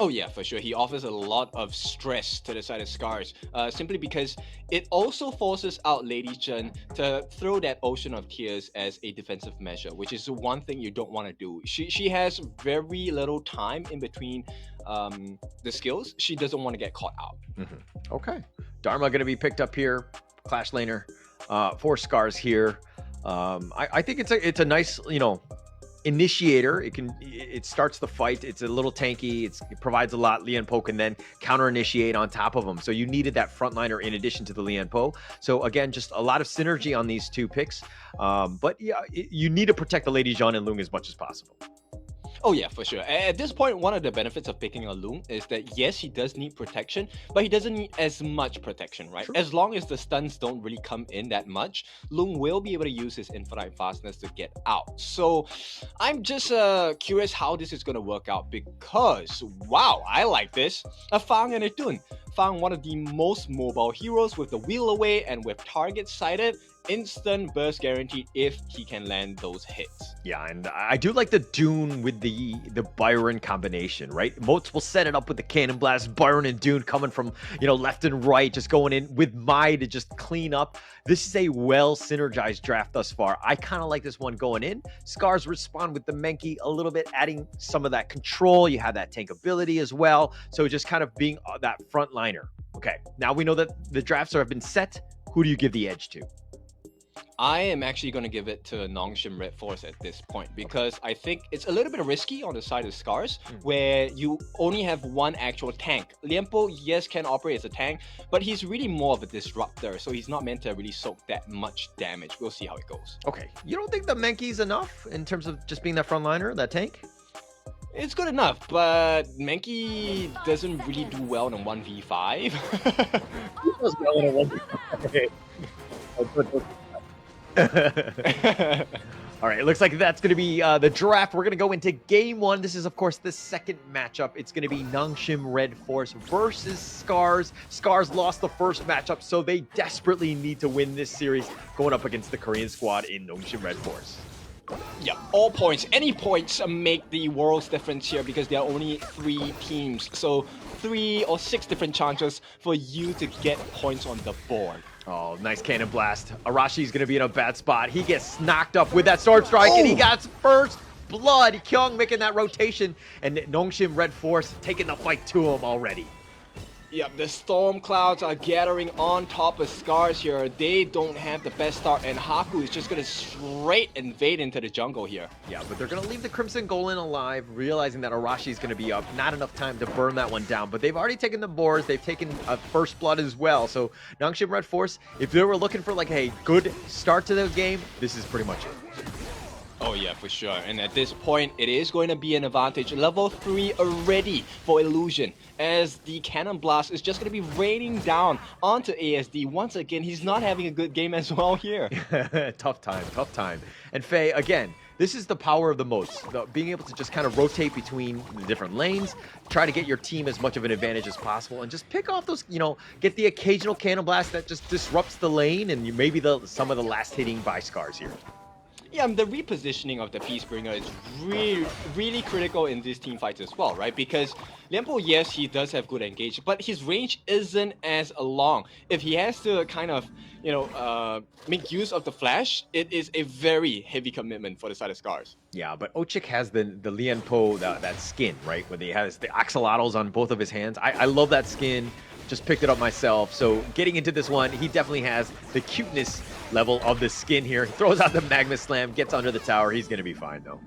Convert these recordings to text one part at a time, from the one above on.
Oh yeah, for sure. He offers a lot of stress to the side of Scars, simply because it also forces out Lady Chen to throw that Ocean of Tears as a defensive measure, which is the one thing you don't want to do. She has very little time in between the skills. She doesn't want to get caught out. Okay. Dharma going to be picked up here. Clash laner for Scars here. I think it's a nice, initiator. It starts the fight. It's a little tanky. It provides a lot. Lian Po can then counter initiate on top of him. So you needed that frontliner in addition to the Lian Po. So again, just a lot of synergy on these two picks. But yeah, you need to protect the Lady Jean and Lung as much as possible. Oh yeah, for sure. At this point, one of the benefits of picking a Loom is that yes, he does need protection, but he doesn't need as much protection, right? True. As long as the stuns don't really come in that much, Loom will be able to use his infinite fastness to get out. So I'm just curious how this is going to work out because, wow, I like this. A Fang and a Dun. Fang, one of the most mobile heroes with the wheel away and with targets sighted, instant burst guaranteed if he can land those hits. Yeah, and I do like the Dune with the Byron combination, right? Moats will set it up with the Cannon Blast, Byron and Dune coming from, left and right, just going in with Mai to just clean up. This is a well synergized draft thus far. I kind of like this one going in. Scars respond with the Menki a little bit, adding some of that control. You have that tank ability as well. So just kind of being that front liner. Okay, now we know that the drafts have been set. Who do you give the edge to? I am actually going to give it to Nongshim Red Force at this point because I think it's a little bit risky on the side of Scars where you only have one actual tank. Lianpo, yes, can operate as a tank, but he's really more of a disruptor, so he's not meant to really soak that much damage. We'll see how it goes. Okay, you don't think the Menki's enough in terms of just being that front liner, that tank? It's good enough, but Menki doesn't really do well in a 1v5. He does well in a 1v5. All right, it looks like that's going to be the draft. We're going to go into game one. This is, of course, the second matchup. It's going to be Nongshim Red Force versus Scars. Scars lost the first matchup, so they desperately need to win this series going up against the Korean squad in Nongshim Red Force. Yeah, all points, any points make the world's difference here because there are only 3 teams. So 3 or 6 different chances for you to get points on the board. Oh, nice cannon blast. Arashi's going to be in a bad spot. He gets knocked up with that sword strike, and he got first blood. Kyung making that rotation, and Nongshim Red Force taking the fight to him already. Yep, the storm clouds are gathering on top of Scars here. They don't have the best start, and Haku is just going to straight invade into the jungle here. Yeah, but they're going to leave the Crimson Golem alive, realizing that Arashi's going to be up. Not enough time to burn that one down, but they've already taken the boards. They've taken a first blood as well. So Nongshim Red Force, if they were looking for like a good start to the game, this is pretty much it. Oh yeah, for sure. And at this point, it is going to be an advantage. Level 3 already for Illusion, as the Cannon Blast is just going to be raining down onto ASD. Once again, he's not having a good game as well here. Tough time. And Faye, again, this is the power of the moats. Being able to just kind of rotate between the different lanes, try to get your team as much of an advantage as possible, and just pick off those, get the occasional Cannon Blast that just disrupts the lane, and maybe some of the last hitting by Scars here. Yeah, the repositioning of the Peacebringer is really critical in these team fights as well, right? Because Lianpo, yes, he does have good engage, but his range isn't as long. If he has to kind of, make use of the flash, it is a very heavy commitment for the side of Scars. Yeah, but Ochik has the Lianpo, that skin, right? Where he has the axolotls on both of his hands. I love that skin. Just picked it up myself. So getting into this one, he definitely has the cuteness level of the skin here. He throws out the Magma Slam, gets under the tower. He's going to be fine, though.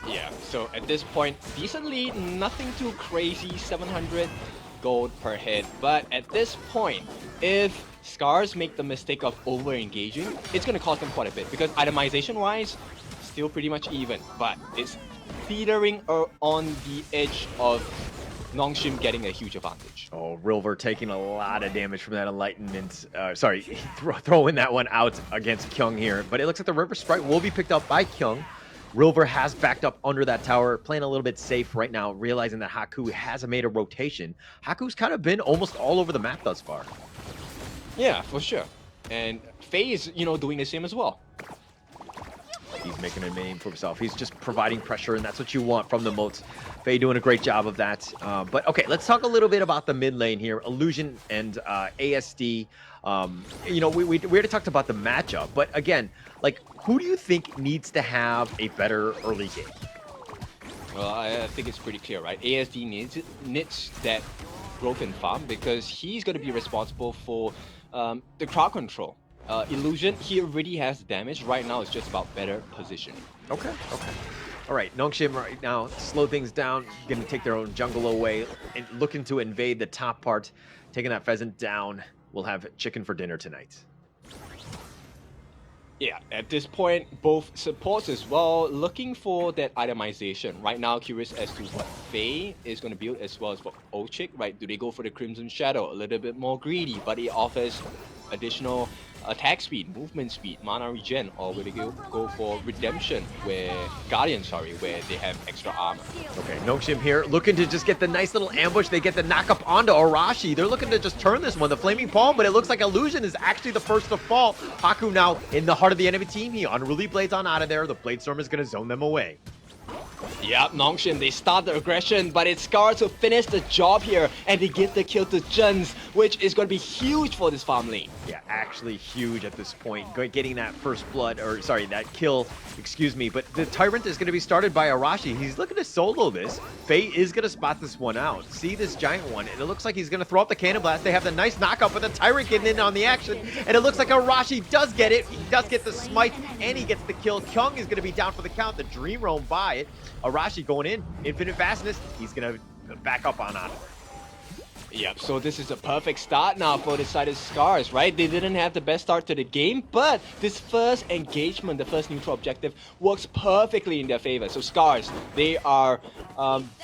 Yeah, so at this point, decent lead, nothing too crazy, 700 gold per head. But at this point, if Scars make the mistake of over-engaging, it's going to cost them quite a bit. Because itemization-wise, still pretty much even. But it's teetering on the edge of Nongshim getting a huge advantage. Oh, Rilver taking a lot of damage from that enlightenment. Throwing that one out against Kyung here. But it looks like the River Sprite will be picked up by Kyung. Rilver has backed up under that tower, playing a little bit safe right now, realizing that Haku has made a rotation. Haku's kind of been almost all over the map thus far. Yeah, for sure. And Faye is, doing the same as well. He's making a name for himself. He's just providing pressure, and that's what you want from the moats. Faye doing a great job of that. But okay, let's talk a little bit about the mid lane here. Illusion and ASD. You know, we already talked about the matchup, but again, like, who do you think needs to have a better early game? Well, I think it's pretty clear, right? ASD needs that growth in farm because he's going to be responsible for the crowd control. Illusion, he already has damage. Right now, it's just about better positioning. Okay. All right, Nongshim right now, slow things down, going to take their own jungle away, and looking to invade the top part, taking that pheasant down. We'll have chicken for dinner tonight. Yeah, at this point, both supports as well, looking for that itemization. Right now, curious as to what Faye is going to build as well as for Ochik, right? Do they go for the Crimson Shadow? A little bit more greedy, but it offers additional attack speed, movement speed, mana regen, or will they go for Redemption, where they have extra armor. Okay, Nongshim here looking to just get the nice little ambush. They get the knock up onto Arashi. They're looking to just turn this one, the Flaming Palm, but it looks like Illusion is actually the first to fall. Haku now in the heart of the enemy team. He unruly blades on out of there. The Bladestorm is going to zone them away. Yep, Nongshim, they start the aggression, but it's Scar to finish the job here, and they give the kill to Juns, which is going to be huge for this farm lane. Yeah, actually huge at this point. Getting that first blood, or sorry, that kill, excuse me. But the Tyrant is going to be started by Arashi. He's looking to solo this. Faye is going to spot this one out. See this giant one, and it looks like he's going to throw up the Cannon Blast. They have the nice knockup with the Tyrant getting in on the action, and it looks like Arashi does get it. He does get the smite, and he gets the kill. Kyung is going to be down for the count. The Dream Roam by it. Arashi going in, infinite fastness. He's going to back up on it. Yep, so this is a perfect start now for the side of Scars, right? They didn't have the best start to the game, but this first engagement, the first neutral objective, works perfectly in their favor. So Scars, they are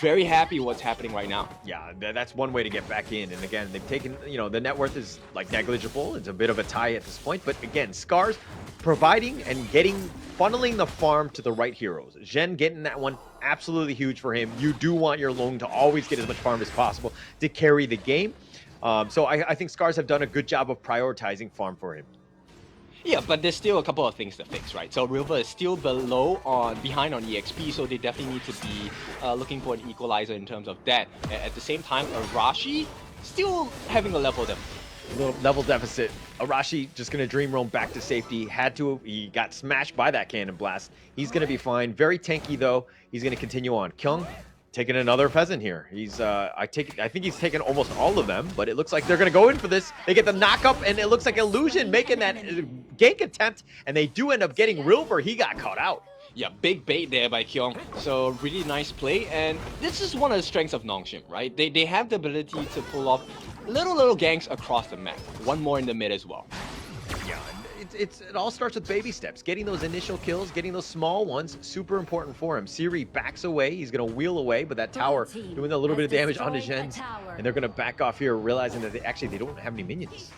very happy what's happening right now. Yeah, that's one way to get back in. And again, they've taken, you know, the net worth is like negligible. It's a bit of a tie at this point. But again, Scars providing and funneling the farm to the right heroes. Zhen getting that one, absolutely huge for him. You do want your Long to always get as much farm as possible to carry the game. So I think Scars have done a good job of prioritizing farm for him. Yeah, but there's still a couple of things to fix, right? So River is still behind on EXP, so they definitely need to be looking for an equalizer in terms of that. At the same time, Arashi still having a level deficit. Arashi just going to Dream Roam back to safety. He got smashed by that Cannon Blast. He's going to be fine. Very tanky though. He's going to continue on. Kyung taking another pheasant here. He's I think he's taken almost all of them, but it looks like they're going to go in for this. They get the knockup, and it looks like Illusion making that gank attempt, and they do end up getting River. He got caught out. Yeah, big bait there by Kyung. So really nice play, and this is one of the strengths of Nongshim, right? They have the ability to pull off little ganks across the map. One more in the mid as well. Yeah, it all starts with baby steps. Getting those initial kills, getting those small ones, super important for him. Siri backs away. He's going to wheel away, but that tower doing a little bit of damage onto Zhen. And they're going to back off here, realizing that they don't have any minions.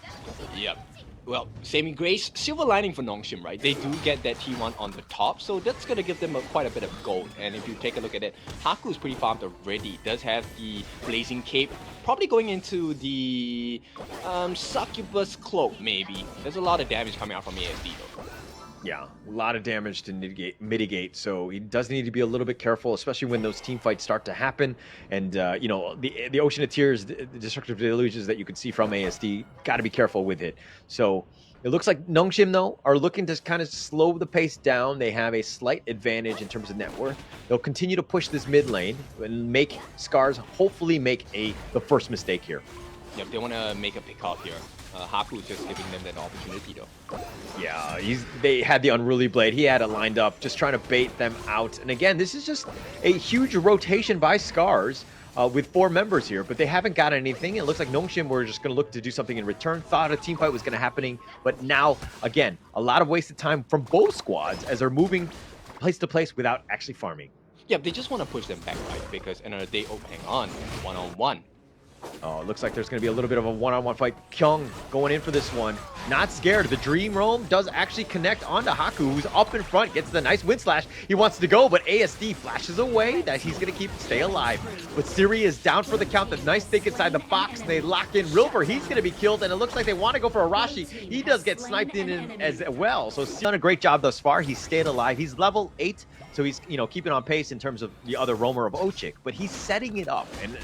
Yep. Well, saving grace, silver lining for Nongshim, right? They do get that T1 on the top, so that's going to give them quite a bit of gold. And if you take a look at it, Haku's pretty farmed already. Does have the Blazing Cape, probably going into the Succubus Cloak, maybe. There's a lot of damage coming out from ASD, though. Yeah, a lot of damage to mitigate, so he does need to be a little bit careful, especially when those team fights start to happen. And, you know, the Ocean of Tears, the destructive delusions that you could see from ASD, got to be careful with it. So it looks like Nongshim, though, are looking to kind of slow the pace down. They have a slight advantage in terms of net worth. They'll continue to push this mid lane and make Scars hopefully make the first mistake here. Yep, they want to make a pick off here. Haku is just giving them that opportunity, though. Yeah, they had the Unruly Blade. He had it lined up, just trying to bait them out. And again, this is just a huge rotation by Scars with 4 members here, but they haven't got anything. It looks like Nongshim were just going to look to do something in return. Thought a team fight was going to happen, but now, again, a lot of wasted time from both squads as they're moving place to place without actually farming. Yeah, they just want to push them back, right? Because end of the day, oh, hang on, one-on-one. Oh, it looks like there's going to be a little bit of a one-on-one fight. Kyung going in for this one. Not scared. The Dream Roam does actually connect onto Haku, who's up in front, gets the nice wind slash. He wants to go, but ASD flashes away. That he's going to stay alive. But Siri is down for the count. The nice think inside the box. And they lock in Rilver. He's going to be killed, and it looks like they want to go for Arashi. He does get sniped in as well. So Siri's done a great job thus far. He's stayed alive. He's level 8. So he's, keeping on pace in terms of the other roamer of Ochik, but he's setting it up, and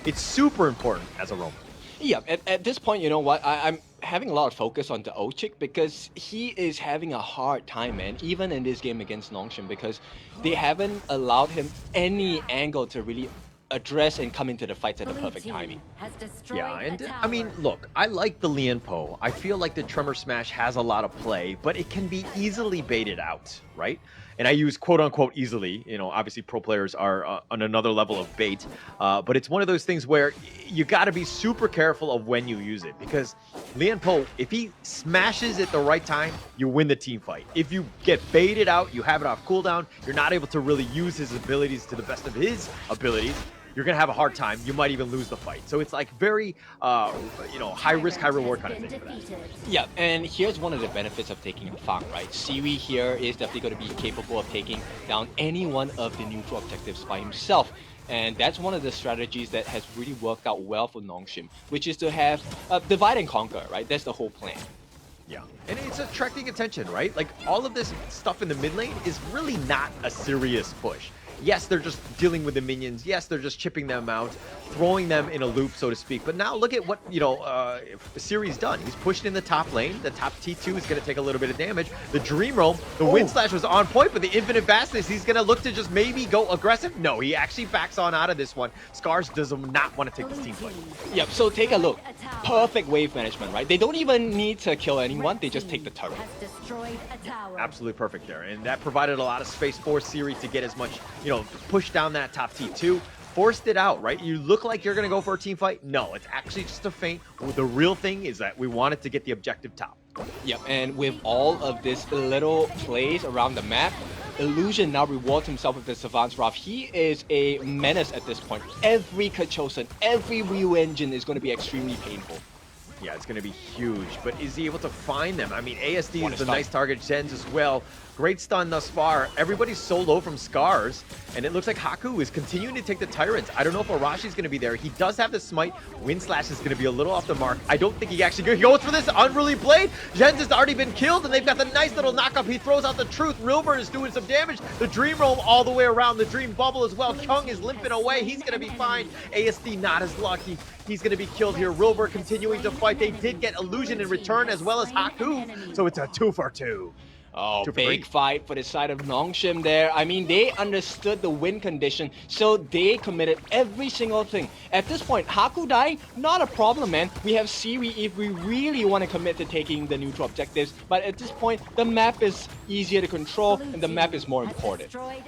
it's super important as a roamer. Yeah, at this point, you know what? I'm having a lot of focus on the Ochik because he is having a hard time, man, even in this game against Nongshim, because they haven't allowed him any angle to really address and come into the fights at the perfect timing. Yeah, and I mean, look, I like the Lianpo. I feel like the Tremor Smash has a lot of play, but it can be easily baited out, right? And I use quote-unquote easily, obviously pro players are on another level of bait, but it's one of those things where you got to be super careful of when you use it, because Lianpo, if he smashes at the right time, you win the team fight. If you get baited out, you have it off cooldown, you're not able to really use his abilities to the best of his abilities, you're going to have a hard time. You might even lose the fight. So it's like very, high risk, high reward kind of thing for that. Yeah, and here's one of the benefits of taking a Fang, right? Siri here is definitely going to be capable of taking down any one of the neutral objectives by himself. And that's one of the strategies that has really worked out well for Nongshim, which is to have divide and conquer, right? That's the whole plan. Yeah, and it's attracting attention, right? Like, all of this stuff in the mid lane is really not a serious push. Yes, they're just dealing with the minions. Yes, they're just chipping them out, throwing them in a loop, so to speak. But now look at what, Siri's done. He's pushed in the top lane. The top T2 is going to take a little bit of damage. The Dream Roam, the Wind Slash was on point, but the Infinite Vastness, he's going to look to just maybe go aggressive. No, he actually backs on out of this one. Scars does not want to take this team fight. Yep, so take a look. Perfect wave management, right? They don't even need to kill anyone. They just take the turret. Absolutely perfect there. And that provided a lot of space for Siri to get as much, push down that top T2. Forced it out, right? You look like you're going to go for a team fight. No, it's actually just a feint. The real thing is that we wanted to get the objective top. Yep, and with all of this little plays around the map, Illusion now rewards himself with the Savant's Wrath. He is a menace at this point. Every Kachosen, every Ryu engine is going to be extremely painful. Yeah, it's going to be huge, but is he able to find them? I mean, ASD is a nice target. Jens as well. Great stun thus far. Everybody's so low from Scars, and it looks like Haku is continuing to take the Tyrants. I don't know if Arashi's going to be there. He does have the Smite. Wind Slash is going to be a little off the mark. I don't think he actually goes for this Unruly Blade. Jens has already been killed, and they've got the nice little knockup. He throws out the Truth. Rilver is doing some damage. The Dream Roam all the way around. The Dream Bubble as well. Kyung is limping away. He's going to be fine. ASD not as lucky. He's going to be killed here. Rilver continuing to fight. They did get Illusion in return as well as Haku. So it's a 2 for 2. Oh, big fight for the side of Nongshim there. I mean, they understood the win condition, so they committed every single thing. At this point, Haku dying, not a problem, man. We have Siri if we really want to commit to taking the neutral objectives, but at this point, the map is easier to control, and the map is more important. Yeah,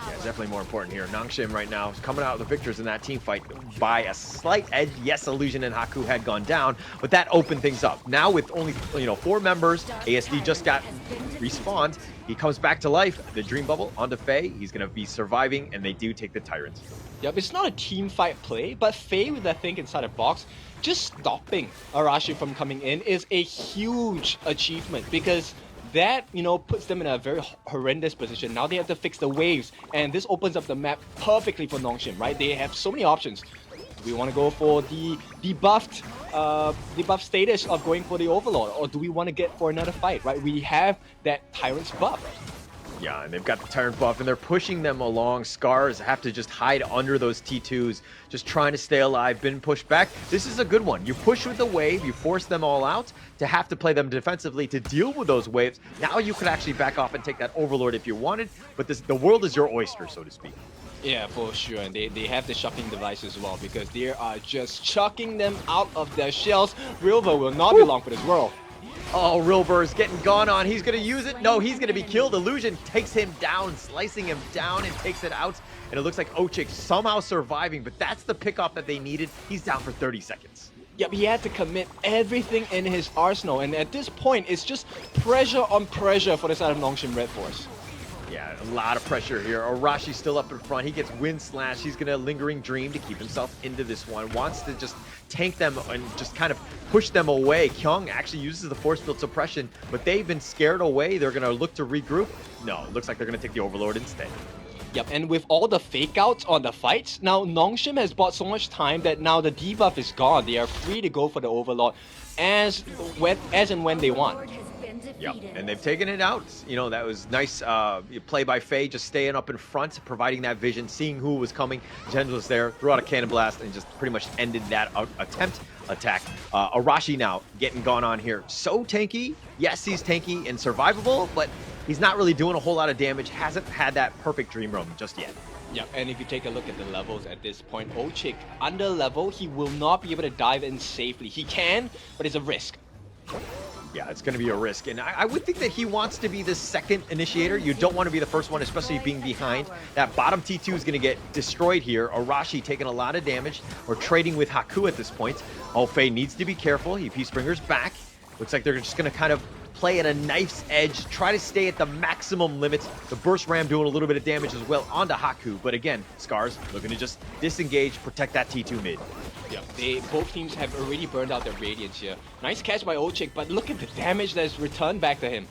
it's definitely more important here. Nongshim right now is coming out with the victors in that team fight by a slight edge. Yes, Illusion and Haku had gone down, but that opened things up. Now with only 4 members, ASD just got respawned. He comes back to life. The Dream Bubble onto Faye. He's going to be surviving, and they do take the Tyrants. Yep, it's not a team fight play, but Faye with that thing inside a box, just stopping Arashi from coming in is a huge achievement, because that, puts them in a very horrendous position. Now they have to fix the waves, and this opens up the map perfectly for Nongshim, right? They have so many options. Do we want to go for the debuffed status of going for the Overlord, or do we want to get for another fight, right? We have that Tyrant's buff. Yeah, and they've got the Tyrant buff, and they're pushing them along. Scars have to just hide under those T2s, just trying to stay alive, been pushed back. This is a good one. You push with the wave, you force them all out to have to play them defensively to deal with those waves. Now you could actually back off and take that Overlord if you wanted, but the world is your oyster, so to speak. Yeah, for sure, and they have the shocking device as well, because they are just chucking them out of their shells. Rilver will not be long for this world. Oh, Rilver is getting gone on. He's going to use it. No, he's going to be killed. Illusion takes him down, slicing him down and takes it out. And it looks like Ochik somehow surviving, but that's the pickoff that they needed. He's down for 30 seconds. Yep, he had to commit everything in his arsenal, and at this point, it's just pressure on pressure for the side of Nongshim Red Force. Yeah, a lot of pressure here. Arashi's still up in front. He gets Wind Slash. He's going to Lingering Dream to keep himself into this one. Wants to just tank them and just kind of push them away. Kyung actually uses the Force Field Suppression, but they've been scared away. They're going to look to regroup. No, it looks like they're going to take the Overlord instead. Yep, and with all the fake outs on the fights, now Nongshim has bought so much time that now the debuff is gone. They are free to go for the Overlord as and when they want. Yep, and they've taken it out. You know, that was nice play by Faye, just staying up in front, providing that vision, seeing who was coming. Jen was there, threw out a Cannon Blast, and just pretty much ended that attack. Arashi now getting gone on here. So tanky. Yes, he's tanky and survivable, but he's not really doing a whole lot of damage. Hasn't had that perfect Dream Roam just yet. Yeah, and if you take a look at the levels at this point, Ochik under level, he will not be able to dive in safely. He can, but it's a risk. Yeah, it's going to be a risk. And I would think that he wants to be the second initiator. You don't want to be the first one, especially being behind. That bottom T2 is going to get destroyed here. Arashi taking a lot of damage. We're trading with Haku at this point. Oh, Faye needs to be careful. He P-Springer's back. Looks like they're just going to kind of play at a knife's edge, try to stay at the maximum limits. The Burst Ram doing a little bit of damage as well onto Haku. But again, Scars looking to just disengage, protect that T2 mid. Yeah, both teams have already burned out their Radiance here. Nice catch by Ochik, but look at the damage that's returned back to him.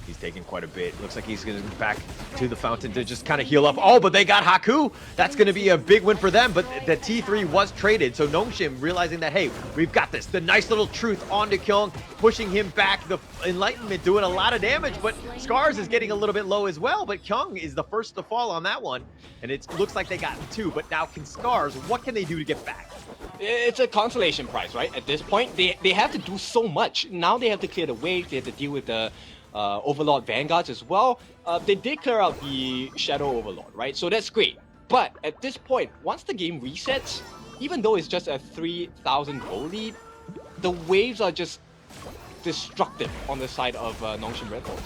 He's taking quite a bit. Looks like he's going to back to the fountain to just kind of heal up. Oh, but they got Haku. That's going to be a big win for them. But the T3 was traded. So Nongshim realizing that, hey, we've got this. The nice little truth onto Kyung, pushing him back. The Enlightenment doing a lot of damage. But Scars is getting a little bit low as well. But Kyung is the first to fall on that one. And it looks like they got two. But now can Scars, what can they do to get back? It's a consolation prize, right? At this point, they have to do so much. Now they have to clear the waves. They have to deal with the Overlord Vanguards as well. They did clear out the Shadow Overlord, right? So that's great. But at this point, once the game resets, even though it's just a 3,000 gold lead, the waves are just destructive on the side of Nongshim Red Bulls.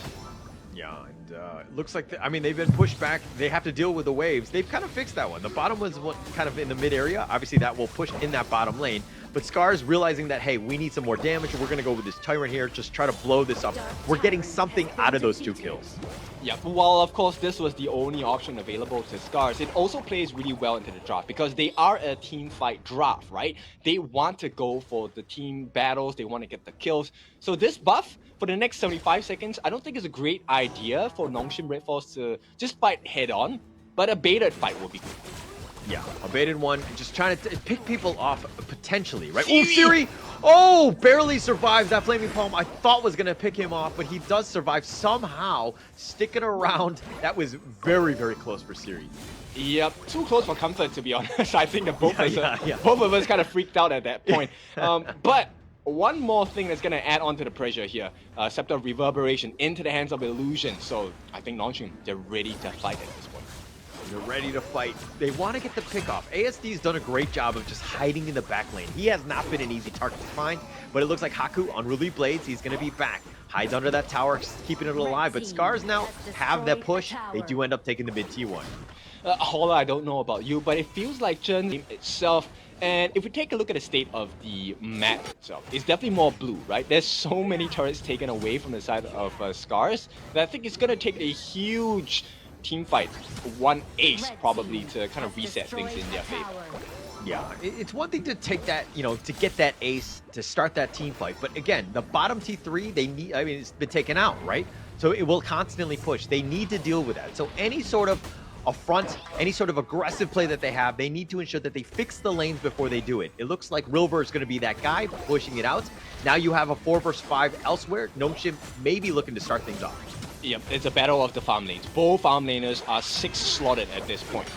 Yeah, and it looks like, I mean, they've been pushed back. They have to deal with the waves. They've kind of fixed that one. The bottom was kind of in the mid area. Obviously, that will push in that bottom lane. But Scars realizing that, hey, we need some more damage. We're going to go with this Tyrant here, just try to blow this up. We're getting something out of those 2 kills. Yeah, well, of course, this was the only option available to Scars. It also plays really well into the draft because they are a team fight draft, right? They want to go for the team battles. They want to get the kills. So this buff for the next 75 seconds, I don't think is a great idea for Nongshim Red Force to just fight head on, but a baited fight will be good. Yeah, a baited one, just trying to pick people off potentially, right? Oh, Siri! Oh, barely survives that Flaming Palm. I thought was going to pick him off, but he does survive somehow, sticking around. That was very, very close for Siri. Yep, too close for comfort, to be honest. I think that both of us kind of freaked out at that point. But one more thing that's going to add on to the pressure here. Scepter of Reverberation into the hands of Illusion. So I think Nongshim, they're ready to fight at this point. They're ready to fight. They want to get the pick off. ASD's done a great job of just hiding in the back lane. He has not been an easy target to find, but it looks like Haku, Unruly Blades, he's going to be back. Hides under that tower, keeping it alive, but Scars now have that push. They do end up taking the mid T1. Holla, I don't know about you, but it feels like Chen itself. And if we take a look at the state of the map itself, it's definitely more blue, right? There's so many turrets taken away from the side of Scars that I think it's going to take a huge team fight, one ace probably, to kind of reset things in their favor. Yeah, it's one thing to take that, you know, to get that ace, to start that team fight. But again, the bottom T3, they need, I mean, it's been taken out, right? So it will constantly push. They need to deal with that. So any sort of affront, any sort of aggressive play that they have, they need to ensure that they fix the lanes before they do it. It looks like Rilver is going to be that guy pushing it out. Now you have a 4 versus 5 elsewhere. Nongshim may be looking to start things off. Yep, it's a battle of the farm lanes. Both farm laners are 6 slotted at this point.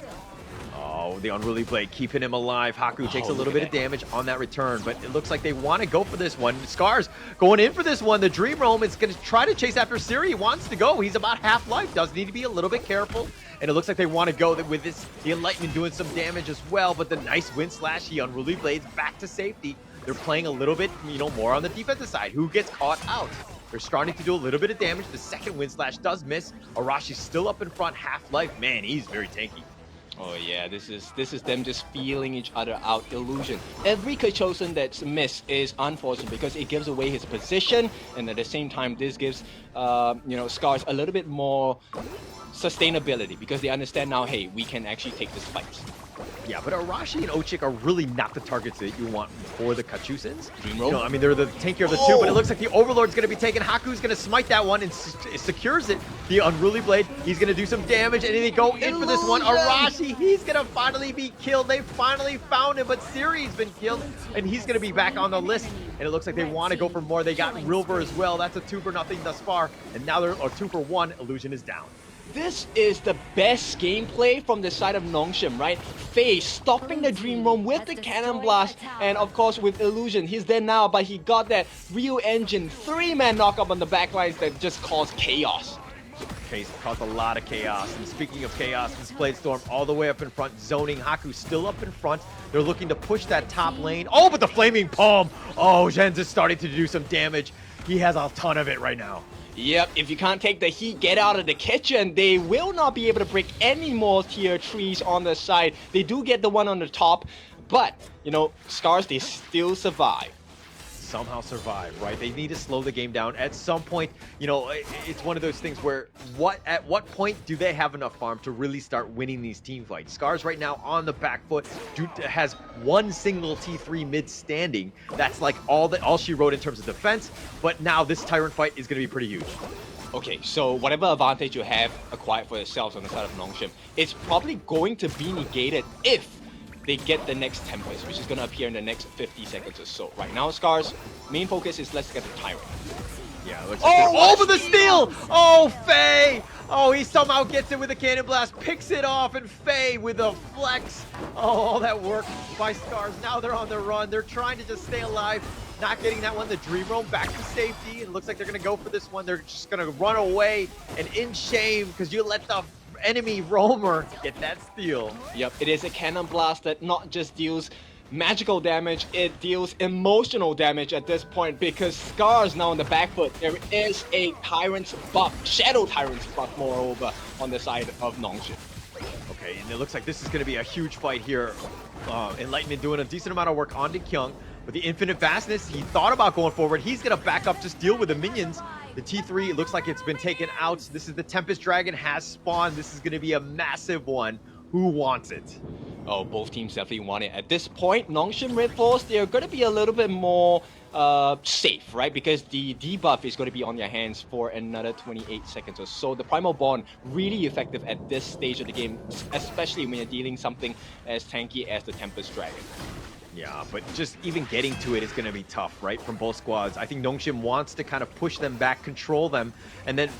Oh, the Unruly Blade keeping him alive. Haku takes a little bit of damage on that return, but it looks like they want to go for this one. Scars going in for this one. The Dream Roam is going to try to chase after Siri. He wants to go. He's about half life. Does need to be a little bit careful. And it looks like they want to go with this. The Enlightenment doing some damage as well, but the nice Wind Slash, he Unruly Blades back to safety. They're playing a little bit, you know, more on the defensive side. Who gets caught out? They're starting to do a little bit of damage. The second Wind Slash does miss. Arashi's still up in front, half life. Man, he's very tanky. Oh yeah, this is them just feeling each other out. Illusion. Every Kachosen that's missed is unfortunate because it gives away his position, and at the same time, this gives Scars a little bit more sustainability because they understand now, hey, we can actually take this fight. Yeah, but Arashi and Ochik are really not the targets that you want for the Kachusens. Dream You Roll? know, I mean, they're the tankier of the two, but it looks like the Overlord's going to be taken. Haku's going to smite that one and secures it. The Unruly Blade, he's going to do some damage, and then they go in for this one. Illusion! Arashi, he's going to finally be killed. They finally found him, but Siri's been killed, and he's going to be back on the list. And it looks like they want to go for more. They got Rilver as well. That's a 2-0 thus far, and now they're a 2-for-1. Illusion is down. This is the best gameplay from the side of Nongshim, right? Faye stopping the Dream Roam with the Cannon Blast, and of course with Illusion, he's there now, but he got that Real Engine 3-man knockup on the backlines that just caused chaos. Okay, caused a lot of chaos. And speaking of chaos, this Blade Storm all the way up in front, zoning. Haku still up in front. They're looking to push that top lane. Oh, but the Flaming Palm! Oh, Zhen's is starting to do some damage. He has a ton of it right now. Yep, if you can't take the heat, get out of the kitchen. They will not be able to break any more tier 3s on the side. They do get the one on the top, but, Scars, they still survive. Somehow survive, right? They need to slow the game down. At some point, it's one of those things where at what point do they have enough farm to really start winning these team fights? Scars right now on the back foot has one single T3 mid standing. That's like all she wrote in terms of defense, but now this Tyrant fight is going to be pretty huge. Okay, so whatever advantage you have acquired for yourselves on the side of Nongshim, it's probably going to be negated if they get the next Tempest, which is going to appear in the next 50 seconds or so. Right now, Scars, main focus is let's get the Tyrant. Yeah, looks like over the steal! Oh, Faye! Oh, he somehow gets it with a Cannon Blast, picks it off, and Faye with a flex. Oh, all that work by Scars. Now they're on the run. They're trying to just stay alive. Not getting that one. The Dream Roam back to safety. It looks like they're going to go for this one. They're just going to run away. And in shame, because you let the enemy roamer get that steal. Yep, it is a Cannon Blast that not just deals magical damage, it deals emotional damage at this point because Scars now on the back foot. There is a Tyrant's buff, Shadow Tyrant's buff moreover on the side of Nongshim. Okay, and it looks like this is going to be a huge fight here. Enlightenment doing a decent amount of work on Kyung. With the infinite vastness, he thought about going forward. He's going to back up, just deal with the minions. The T3, it looks like it's been taken out. This is the Tempest Dragon has spawned. This is going to be a massive one. Who wants it? Oh, both teams definitely want it. At this point, Nongshim Red Force, they're going to be a little bit more safe, right? Because the debuff is going to be on their hands for another 28 seconds or so. The Primal Bond, really effective at this stage of the game, especially when you're dealing something as tanky as the Tempest Dragon. Yeah, but just even getting to it is going to be tough, right, from both squads. I think Nongshim wants to kind of push them back, control them, and then,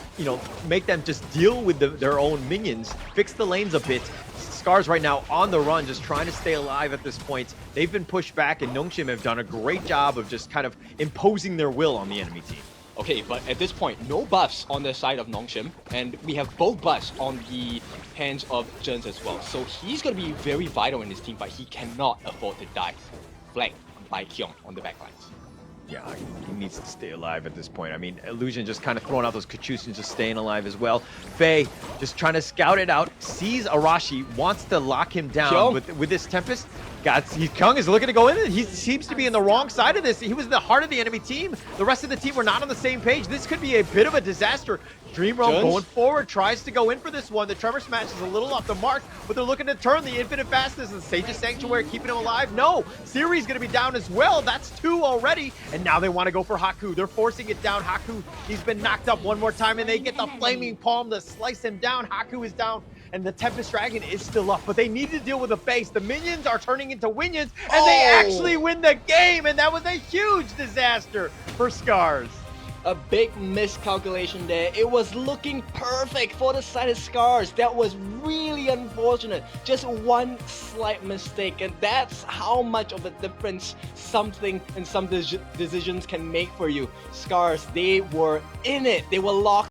make them just deal with their own minions, fix the lanes a bit. Scars right now on the run, just trying to stay alive at this point. They've been pushed back, and Nongshim have done a great job of just kind of imposing their will on the enemy team. Okay, but at this point, no buffs on the side of Nongshim, and we have both buffs on the hands of Jens as well. So he's going to be very vital in this team, but he cannot afford to die flanked by Kyung on the backlines. Yeah, he needs to stay alive at this point. I mean, Illusion just kind of throwing out those Kachusens, just staying alive as well. Faye just trying to scout it out, sees Arashi, wants to lock him down with this Tempest. Kyung is looking to go in. He seems to be in the wrong side of this. He was the heart of the enemy team. The rest of the team were not on the same page. This could be a bit of a disaster. Dream Roam going forward, tries to go in for this one. The Tremor Smash is a little off the mark, but they're looking to turn the Infinite Fastness and Sage's Sanctuary, keeping him alive. No, Siri's going to be down as well. That's 2 already, and now they want to go for Haku. They're forcing it down. Haku, he's been knocked up one more time, and they get the Flaming Palm to slice him down. Haku is down, and the Tempest Dragon is still up, but they need to deal with the base. The minions are turning into Winions, and they actually win the game, and that was a huge disaster for Scars. A big miscalculation there. It was looking perfect for the side of Scars. That was really unfortunate. Just one slight mistake, and that's how much of a difference something and some decisions can make for you. Scars, they were in it. They were locked